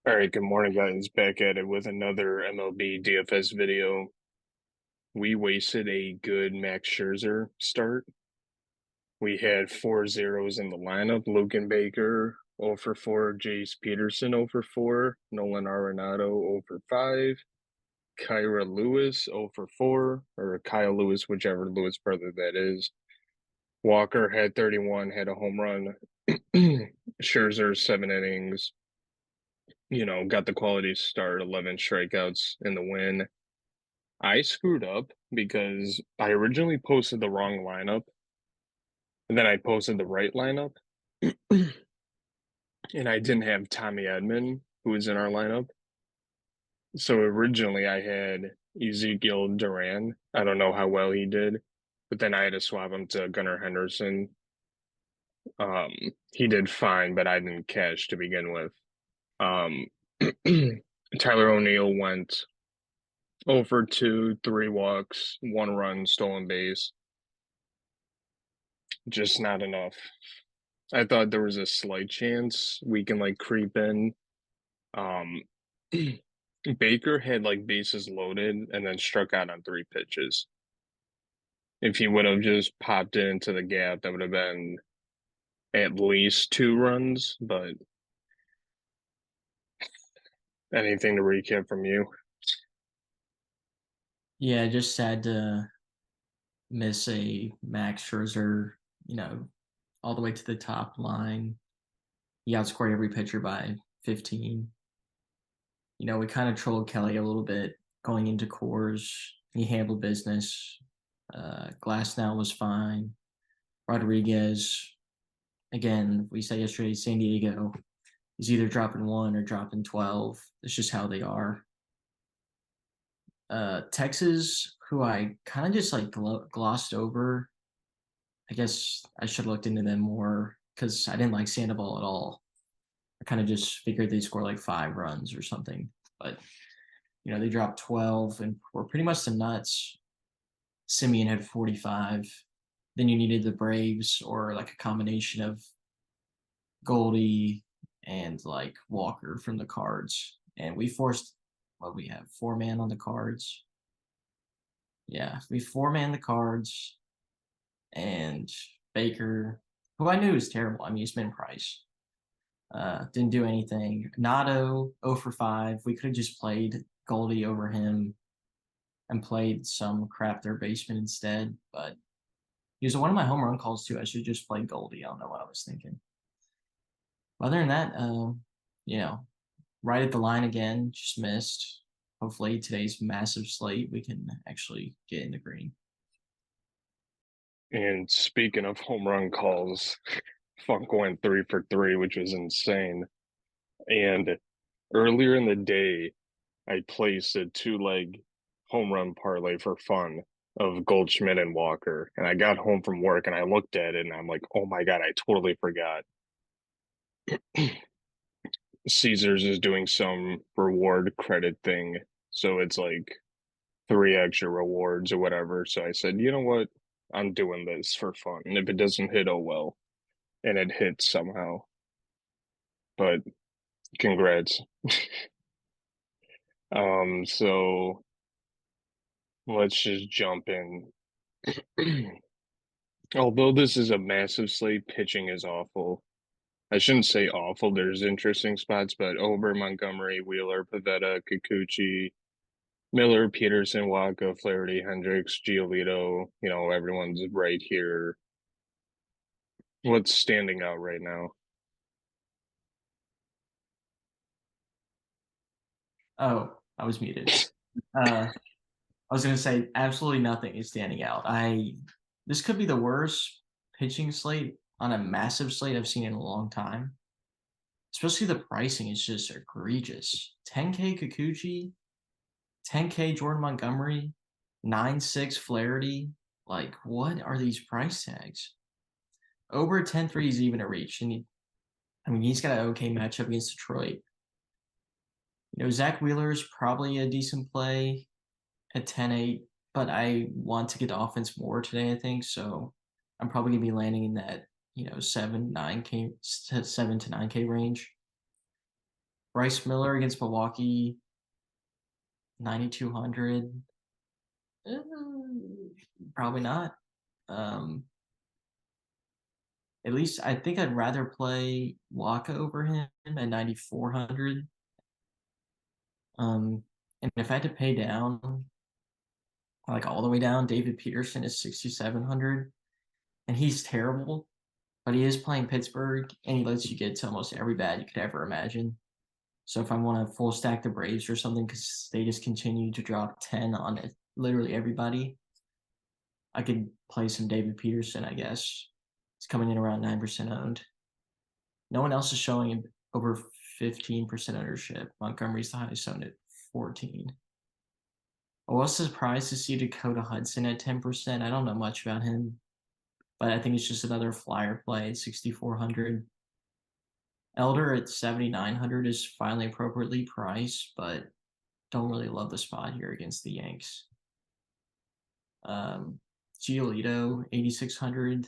All right, good morning, guys. Back at it with another MLB DFS video. We wasted a good Max Scherzer start. We had four zeros in the lineup. Logan Baker 0 for 4, Jace Peterson 0 for 4, Nolan Arenado 0 for 5, Kyra Lewis 0 for 4, or Kyle Lewis, whichever Lewis brother that is. Walker had 31, had a home run. Scherzer, 7 innings. Got the quality start, 11 strikeouts in the win. I screwed up because I originally posted the wrong lineup and then I posted the right lineup and I didn't have Tommy Edman, who was in our lineup. So originally I had Ezekiel Duran. I don't know how well he did, but then I had to swap him to Gunnar Henderson. He did fine, but I didn't cash to begin with. Um, Tyler O'Neill went 0 for 2, 3 walks, 1 run, stolen base. Just not enough. I thought there was a slight chance we can like creep in. Um, Baker had like bases loaded and then struck out on 3 pitches. If he would have just popped it into the gap, that would have been at least 2 runs. But anything to recap from you? Yeah, just sad to miss a Max Scherzer, all the way to the top line. He outscored every pitcher by 15. We kind of trolled Kelly a little bit going into Coors. He handled business. Glass now was fine. Rodriguez, again, we said yesterday, San Diego is either dropping 1 or dropping 12. It's just how they are. Texas, who I kind of just like glossed over. I guess I should have looked into them more because I didn't like Sandoval at all. I kind of just figured they'd score like 5 runs or something. But, they dropped 12 and were pretty much the nuts. Simeon had 45. Then you needed the Braves or like a combination of Goldie and like Walker from the Cards. And we forced what we have 4 man on the Cards. Yeah, we 4 man the Cards and Baker, who I knew was terrible. I mean, he's been Price. Didn't do anything. Nato 0 for 5. We could have just played Goldie over him and played some crap their basement instead. But he was one of my home run calls too. I should just play Goldie. I don't know what I was thinking. Other than that, you know, right at the line again, just missed. Hopefully today's massive slate we can actually get in the green. And speaking of home run calls, Funk went 3 for 3, which was insane. And earlier in the day, I placed a 2 leg home run parlay for fun of Goldschmidt and Walker. And I got home from work and I looked at it and I'm like, oh my God, I totally forgot. Caesars is doing some reward credit thing. So it's like 3 extra rewards or whatever. So I said, you know what? I'm doing this for fun. And if it doesn't hit, oh well. And it hits somehow. But congrats. So let's just jump in. Although this is a massive slate, pitching is awful. I shouldn't say awful. There's interesting spots, but Ober, Montgomery, Wheeler, Pavetta, Kikuchi, Miller, Peterson, Waka, Flaherty, Hendricks, Giolito, everyone's right here. What's standing out right now? Oh, I was muted. I was gonna say absolutely nothing is standing out. I This could be the worst pitching slate on a massive slate I've seen in a long time. Especially the pricing is just egregious. 10K Kikuchi, 10K Jordan Montgomery, 9.6 Flaherty. Like, what are these price tags? Over 10.3 is even a reach. And he's got an okay matchup against Detroit. Zach Wheeler is probably a decent play at 10.8, but I want to get the offense more today, I think. So I'm probably gonna be landing in that, 7 to 9K range. Bryce Miller against Milwaukee, 9,200. Eh, probably not. Um, at least I think I'd rather play Waka over him at 9,400. And if I had to pay down, like all the way down, David Peterson is 6,700, and he's terrible, but he is playing Pittsburgh, and he lets you get to almost every bat you could ever imagine. So if I want to full stack the Braves or something, because they just continue to drop 10 on it, literally everybody, I could play some David Peterson, I guess. It's coming in around 9% owned. No one else is showing over 15% ownership. Montgomery's the highest owned at 14. I was surprised to see Dakota Hudson at 10%. I don't know much about him, but I think it's just another flyer play at 6,400. Elder at 7,900 is finally appropriately priced, but don't really love the spot here against the Yanks. Giolito, 8,600.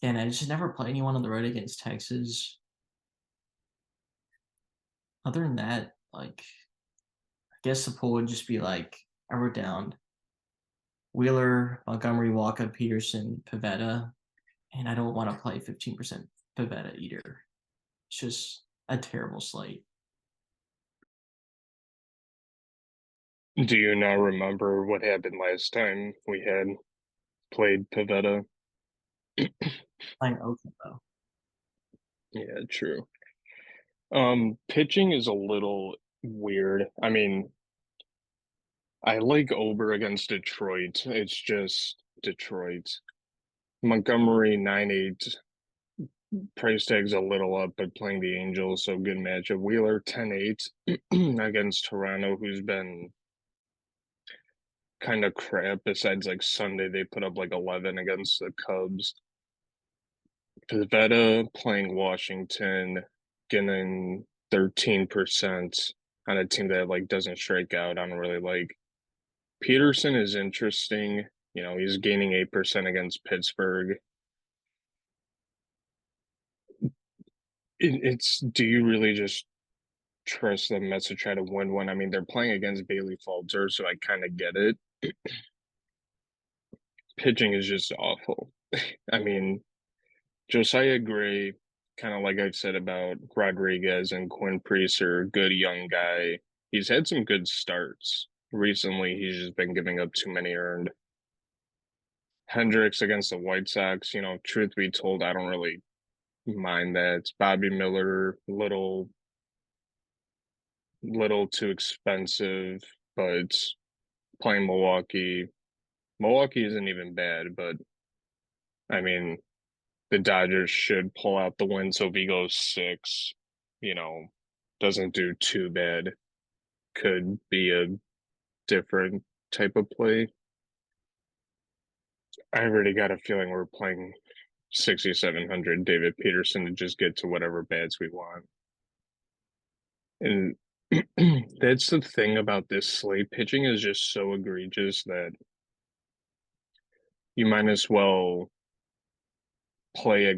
And I just never play anyone on the road against Texas. Other than that, like, I guess the pool would just be like, I wrote down Wheeler, Montgomery, Walker, Peterson, Pivetta, and I don't want to play 15% Pivetta either. It's just a terrible slate. Do you not remember what happened last time we had played Pavetta? Playing Oakland though. Yeah, true. Pitching is a little weird. I mean, I like Ober against Detroit. It's just Detroit. Montgomery 9.8 price tag's a little up, but playing the Angels, so good matchup. Wheeler 10.8 against Toronto, who's been kind of crap. Besides like Sunday, they put up like 11 against the Cubs. Pivetta playing Washington, getting 13% on a team that like doesn't strike out. I don't really like. Peterson is interesting. You know, he's gaining 8% against Pittsburgh. It's do you really just trust the Mets to try to win one? I mean, they're playing against Bailey Falter, so I kind of get it. Pitching is just awful. I mean, Josiah Gray, kind of like I've said about Rodriguez and Quinn Priester, good young guy. He's had some good starts. Recently, he's just been giving up too many earned. Hendricks against the White Sox, you know, truth be told, I don't really mind that. It's Bobby Miller, little too expensive, but playing Milwaukee. Milwaukee isn't even bad, but I mean, the Dodgers should pull out the win. So if he goes six, you know, doesn't do too bad, could be a different type of play. I already got a feeling we're playing 6,700 David Peterson to just get to whatever bats we want. And that's the thing about this slate. Pitching is just so egregious that you might as well play a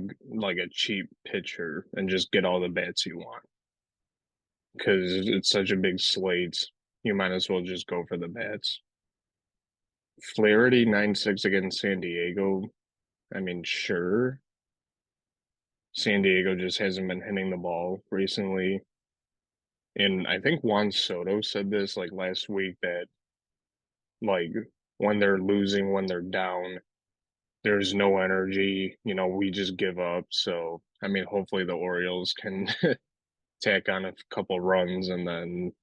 cheap pitcher and just get all the bats you want because it's such a big slate. You might as well just go for the bats. Flaherty 9.6 against San Diego. I mean, sure. San Diego just hasn't been hitting the ball recently. And I think Juan Soto said this like last week that like when they're losing, when they're down, there's no energy. You know, we just give up. So, I mean, hopefully the Orioles can tack on a couple runs and then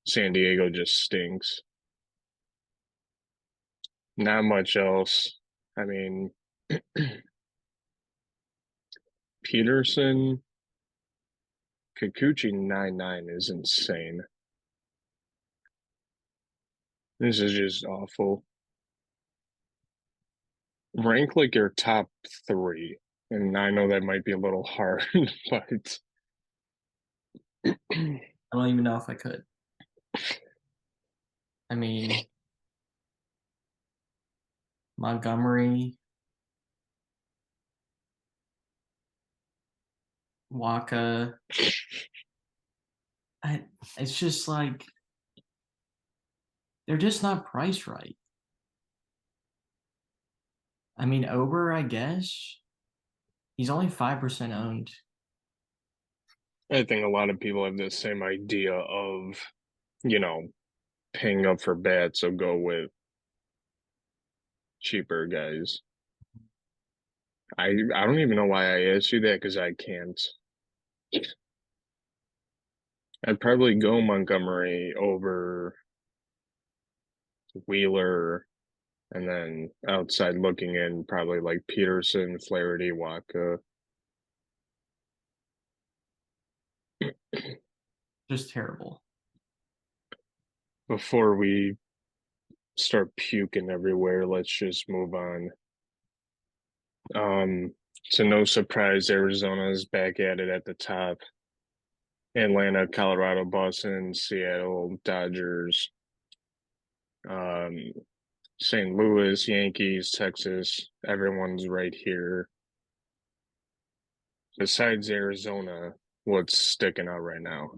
San Diego just stinks. Not much else. I mean, Peterson, Kikuchi 9.9 is insane. This is just awful. Rank like your top three. And I know that might be a little hard, but I don't even know if I could. I mean, Montgomery, Waka, I, it's just like they're just not priced right. I mean, Ober, I guess he's only 5% owned. I think a lot of people have the same idea of, you know, paying up for bats, so go with cheaper guys. I don't even know why I asked you that because I can't. I'd probably go Montgomery over Wheeler, and then outside looking in, probably like Peterson, Flaherty, Waka. Just terrible. Before we start puking everywhere, let's just move on. So no surprise, Arizona's back at it at the top. Atlanta, Colorado, Boston, Seattle, Dodgers, um, St. Louis, Yankees, Texas. Everyone's right here. Besides Arizona, what's sticking out right now?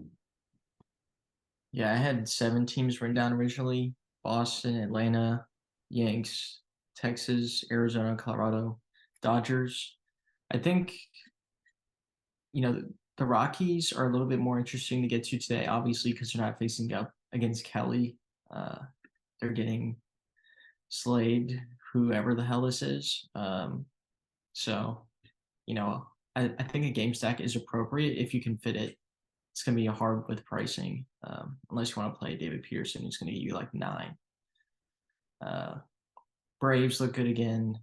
Yeah, I had 7 teams written down originally: Boston, Atlanta, Yanks, Texas, Arizona, Colorado, Dodgers. I think, the Rockies are a little bit more interesting to get to today, obviously, because they're not facing up against Kelly. They're getting Slade, whoever the hell this is. So, you know, I think a game stack is appropriate if you can fit it. It's going to be hard with pricing, unless you want to play David Peterson, who's going to give you like 9. Uh, Braves look good again.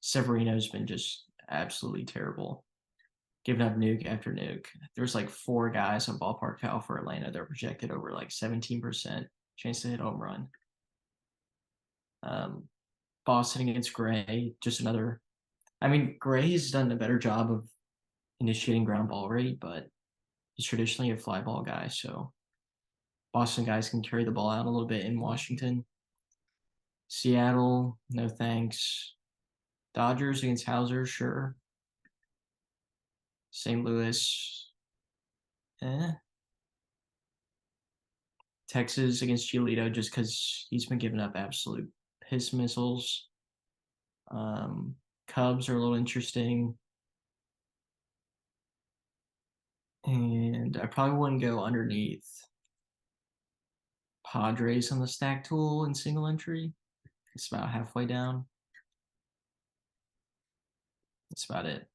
Severino's been just absolutely terrible, giving up nuke after nuke. There's like 4 guys on Ballpark Cal for Atlanta. They're projected over like 17% chance to hit home run. Um, Boston against Gray, just another. I mean, Gray has done a better job of initiating ground ball rate, but he's traditionally a fly ball guy. So Boston guys can carry the ball out a little bit in Washington. Seattle, no thanks. Dodgers against Hauser, sure. St. Louis, eh. Texas against Giolito, just because he's been giving up absolute piss missiles. Cubs are a little interesting. And I probably wouldn't go underneath Padres on the stack tool in single entry. It's about halfway down. That's about it.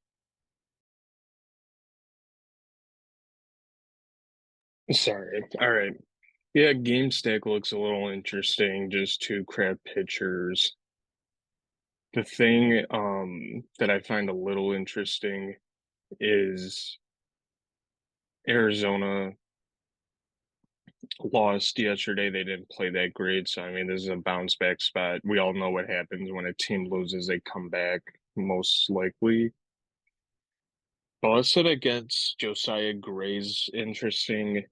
Sorry. All right. Yeah, game stack looks a little interesting. Just two crap pitchers. The thing that I find a little interesting is Arizona lost yesterday. They didn't play that great. So, I mean, this is a bounce back spot. We all know what happens when a team loses, they come back most likely. Boston against Josiah Gray's interesting.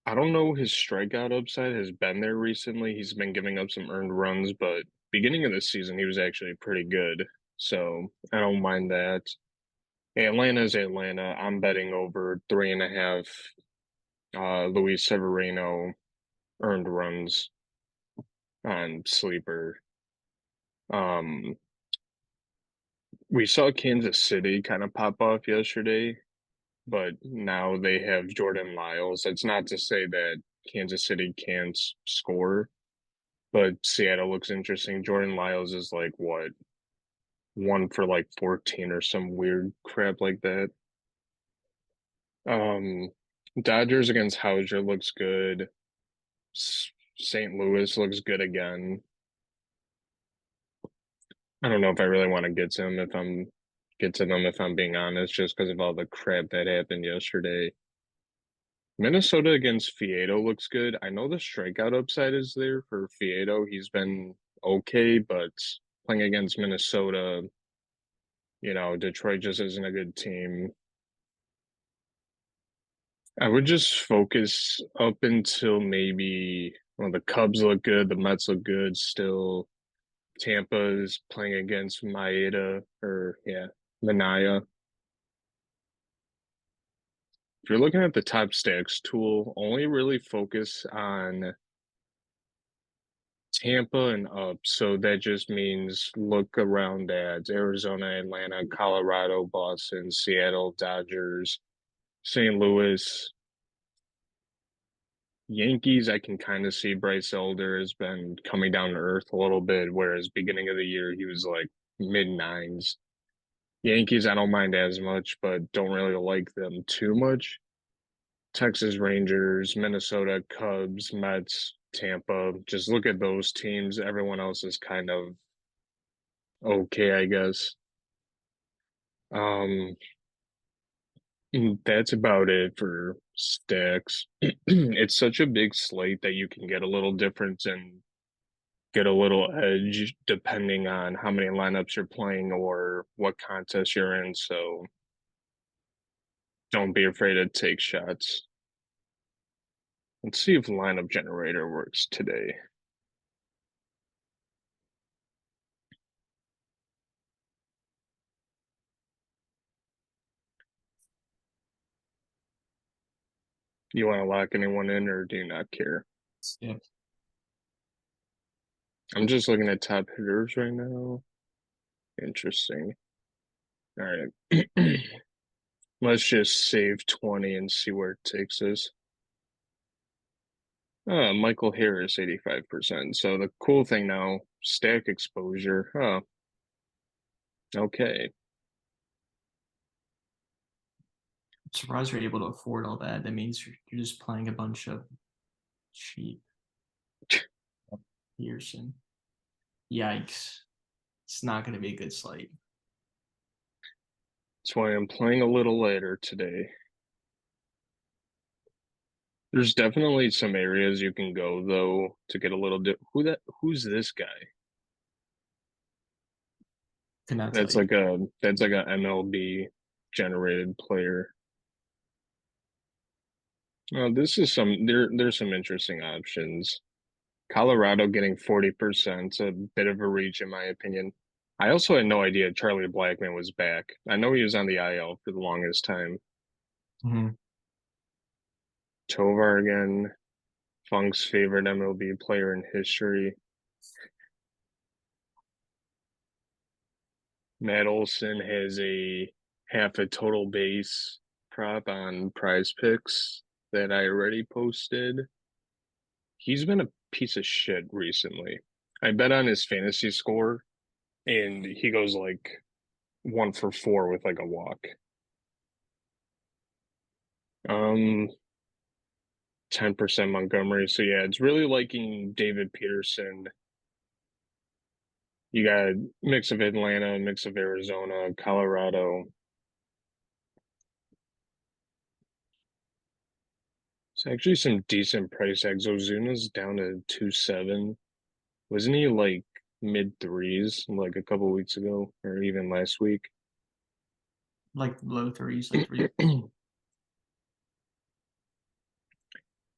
I don't know his strikeout upside has been there recently. He's been giving up some earned runs, but beginning of the season, he was actually pretty good. So I don't mind that. Atlanta's Atlanta. I'm betting over 3.5 Luis Severino earned runs on sleeper. Um, we saw Kansas City kind of pop off yesterday, but now they have Jordan Lyles. That's not to say that Kansas City can't score, but Seattle looks interesting. Jordan Lyles is like what, 1 for like 14 or some weird crap like that. Um, Dodgers against Hauser looks good. St. Louis looks good again. I don't know if I really want to get to them if I'm being honest, just because of all the crap that happened yesterday. Minnesota against Fiedo looks good. I know the strikeout upside is there for Fiedo. He's been okay, but playing against Minnesota, Detroit just isn't a good team. I would just focus up until maybe, well, the Cubs look good, the Mets look good still. Tampa is playing against Maeda or yeah, Manaya. If you're looking at the top stacks tool, only really focus on Tampa and up. So that just means look around at Arizona, Atlanta, Colorado, Boston, Seattle, Dodgers, St. Louis, Yankees. I can kind of see Bryce Elder has been coming down to earth a little bit, whereas beginning of the year he was like mid nines. Yankees, I don't mind as much, but don't really like them too much. Texas Rangers, Minnesota Cubs, Mets, Tampa. Just look at those teams. Everyone else is kind of okay, I guess. Um, that's about it for stacks. It's such a big slate that you can get a little difference and get a little edge depending on how many lineups you're playing or what contest you're in. So don't be afraid to take shots. Let's see if lineup generator works today. You want to lock anyone in or do you not care? Yeah. I'm just looking at top hitters right now. Interesting. All right. Let's just save 20 and see where it takes us. Michael Harris, 85%. So the cool thing now, stack exposure. Oh, okay. I'm surprised you're able to afford all that. That means you're just playing a bunch of cheap Pearson. Yikes. It's not going to be a good slate. That's why I'm playing a little later today. There's definitely some areas you can go though to get a little who's this guy? Cannot tell That's you. like a MLB generated player. This is there's some interesting options. Colorado getting 40%, a bit of a reach in my opinion. I also had no idea Charlie Blackmon was back. I know he was on the IL for the longest time. Mm-hmm. Tovar again, Funk's favorite MLB player in history. Matt Olson has a half a total base prop on Prize Picks that I already posted. He's been a piece of shit recently. I bet on his fantasy score, and he goes like 1 for 4 with like a walk. 10% Montgomery. So yeah, it's really liking David Peterson. You got a mix of Atlanta, a mix of Arizona, Colorado. It's actually some decent price tags. Ozuna's down to 2.7. Wasn't he like mid threes like a couple weeks ago or even last week? Like low threes, like three.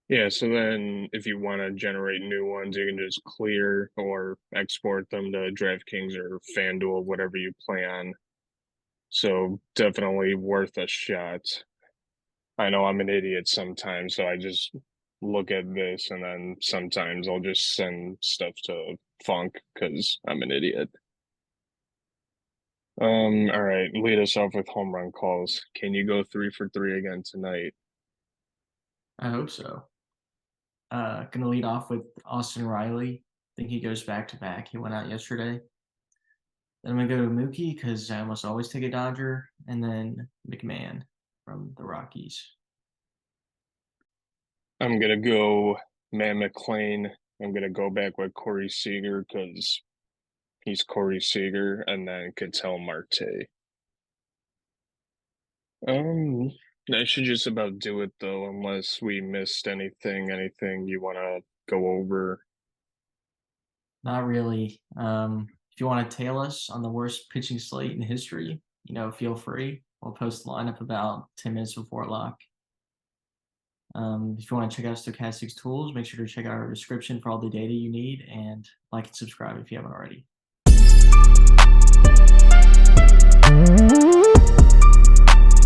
Yeah, so then if you want to generate new ones, you can just clear or export them to DraftKings or Fanduel, whatever you play on. So definitely worth a shot. I know I'm an idiot sometimes, so I just look at this and then sometimes I'll just send stuff to Funk because I'm an idiot. All right, lead us off with home run calls. Can you go 3 for 3 again tonight? I hope so. Gonna lead off with Austin Riley. I think he goes back to back. He went out yesterday. Then I'm gonna go to Mookie because I almost always take a Dodger, and then McMahon from the Rockies. I'm gonna go Matt McLean. I'm gonna go back with Corey Seager because he's Corey Seager, and then Ketel Marte. Um, that should just about do it though, unless we missed anything you want to go over. Not really. If you want to tail us on the worst pitching slate in history, feel free. We'll post the lineup about 10 minutes before lock. If you want to check out Stochastics tools, make sure to check out our description for all the data you need, and like and subscribe if you haven't already.